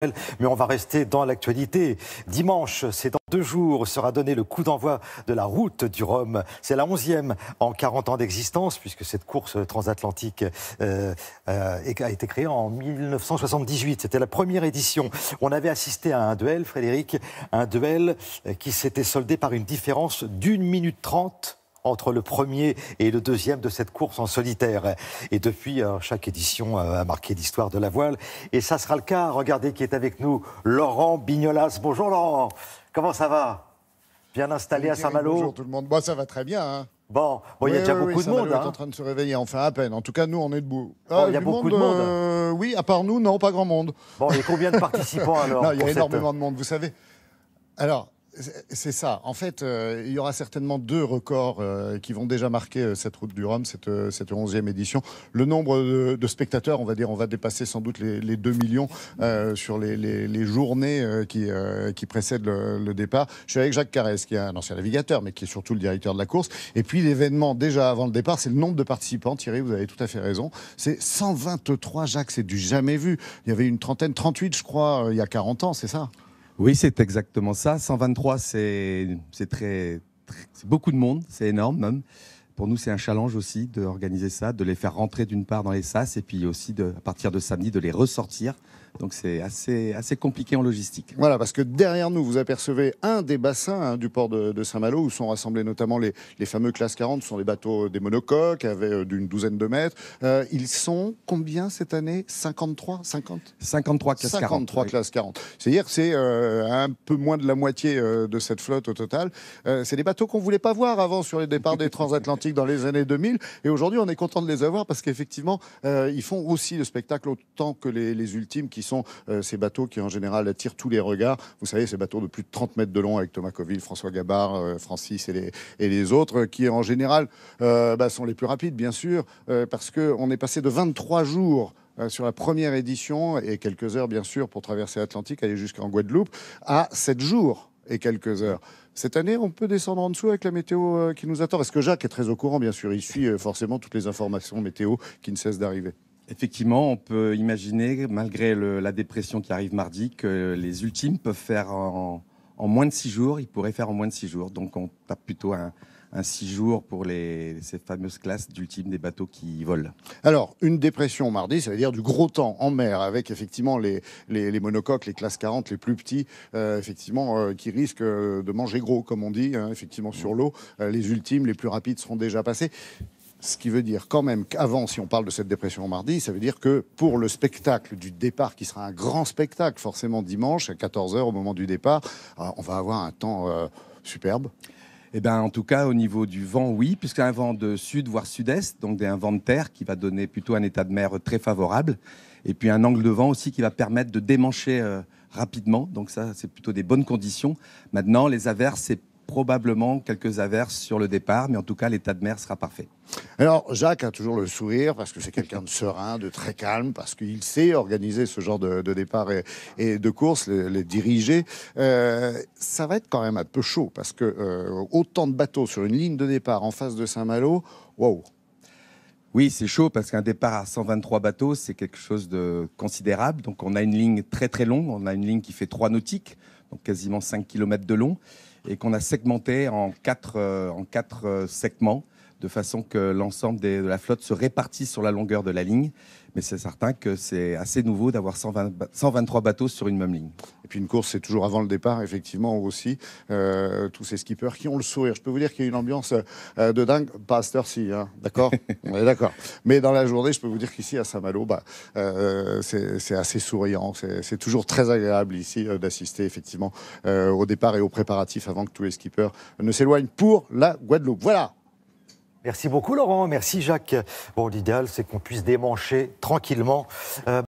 Mais on va rester dans l'actualité. Dimanche, c'est dans 2 jours, sera donné le coup d'envoi de la route du Rhum. C'est la 11e en 40 ans d'existence, puisque cette course transatlantique a été créée en 1978. C'était la première édition. On avait assisté à un duel, Frédéric, un duel qui s'était soldé par une différence d'1 minute 30 entre le premier et le deuxième de cette course en solitaire. Et depuis, chaque édition a marqué l'histoire de la voile. Et ça sera le cas. Regardez qui est avec nous, Laurent Bignolas. Bonjour Laurent, comment ça va? Bien installé à Saint-Malo? Bonjour tout le monde. Bon, ça va très bien. Hein. Bon, il y a déjà beaucoup de monde. Saint-Malo est en train de se réveiller, enfin à peine. En tout cas, nous, on est debout. Il y a beaucoup de monde. Oui, à part nous, non, pas grand monde. Bon, et combien de participants alors? Non, il y a énormément de monde, vous savez. Alors, c'est ça. En fait, il y aura certainement 2 records qui vont déjà marquer cette route du Rhum, cette 11e édition. Le nombre de spectateurs, on va dépasser sans doute les 2 millions sur les journées qui précèdent le départ. Je suis avec Jacques Carès, qui est un ancien navigateur, mais qui est surtout le directeur de la course. Et puis l'événement, déjà avant le départ, c'est le nombre de participants. Thierry, vous avez tout à fait raison. C'est 123, Jacques, c'est du jamais vu. Il y avait une trentaine, 38, je crois, il y a 40 ans, c'est ça? Oui, c'est exactement ça. 123, c'est beaucoup de monde, c'est énorme même. Pour nous, c'est un challenge aussi d'organiser ça, de les faire rentrer d'une part dans les sas et puis aussi, à partir de samedi, de les ressortir. Donc c'est assez compliqué en logistique. Voilà, parce que derrière nous, vous apercevez un des bassins du port de Saint-Malo où sont rassemblés notamment les fameux Classe 40. Ce sont des bateaux, des monocoques, avec d'une douzaine de mètres. Ils sont combien cette année? 53 53 Classe 40. 53 Classe 40. C'est-à-dire que c'est un peu moins de la moitié de cette flotte au total. C'est des bateaux qu'on ne voulait pas voir avant sur les départs des transatlantiques dans les années 2000. Et aujourd'hui, on est content de les avoir parce qu'effectivement, ils font aussi le spectacle autant que les ultimes qui sont ces bateaux qui en général attirent tous les regards. Vous savez, ces bateaux de plus de 30 mètres de long avec Thomas Coville, François Gabard, Francis et les autres qui en général sont les plus rapides bien sûr parce qu'on est passé de 23 jours sur la première édition et quelques heures bien sûr pour traverser l'Atlantique, aller jusqu'en Guadeloupe, à 7 jours et quelques heures. Cette année, on peut descendre en dessous avec la météo qui nous attend. Parce que Jacques est très au courant, bien sûr. Il suit forcément toutes les informations météo qui ne cessent d'arriver. Effectivement, on peut imaginer, malgré la dépression qui arrive mardi, que les ultimes peuvent faire en moins de 6 jours. Ils pourraient faire en moins de 6 jours. Donc on tape plutôt un 6 jours pour ces fameuses classes d'ultimes des bateaux qui volent. Alors, une dépression mardi, ça veut dire du gros temps en mer, avec effectivement les monocoques, les classes 40, les plus petits, effectivement, qui risquent de manger gros, comme on dit, hein, effectivement sur l'eau. Les ultimes, les plus rapides seront déjà passés. Ce qui veut dire quand même qu'avant, si on parle de cette dépression mardi, ça veut dire que pour le spectacle du départ, qui sera un grand spectacle forcément dimanche à 14 h au moment du départ, on va avoir un temps superbe. Eh ben, en tout cas, au niveau du vent, oui, puisqu'il y a un vent de sud, voire sud-est, donc un vent de terre qui va donner plutôt un état de mer très favorable. Et puis un angle de vent aussi qui va permettre de démancher rapidement. Donc ça, c'est plutôt des bonnes conditions. Maintenant, les averses, c'est probablement quelques averses sur le départ, mais en tout cas, l'état de mer sera parfait. Alors, Jacques a toujours le sourire, parce que c'est quelqu'un de serein, de très calme, parce qu'il sait organiser ce genre de départ et de course, les diriger. Ça va être quand même un peu chaud, parce que autant de bateaux sur une ligne de départ en face de Saint-Malo, waouh! Oui, c'est chaud parce qu'un départ à 123 bateaux, c'est quelque chose de considérable. Donc, on a une ligne très très longue. On a une ligne qui fait 3 nautiques, donc quasiment 5 km de long, et qu'on a segmenté en 4 segments, de façon que l'ensemble de la flotte se répartisse sur la longueur de la ligne. Mais c'est certain que c'est assez nouveau d'avoir 123 bateaux sur une même ligne. Et puis une course, c'est toujours avant le départ, effectivement, aussi. Tous ces skippers qui ont le sourire. Je peux vous dire qu'il y a une ambiance de dingue. Pas à cette heure-ci, hein, d'accord? On est d'accord. Mais dans la journée, je peux vous dire qu'ici, à Saint-Malo, c'est assez souriant. C'est toujours très agréable ici d'assister, effectivement, au départ et aux préparatifs avant que tous les skippers ne s'éloignent pour la Guadeloupe. Voilà. Merci beaucoup Laurent, merci Jacques. Bon, l'idéal c'est qu'on puisse démancher tranquillement.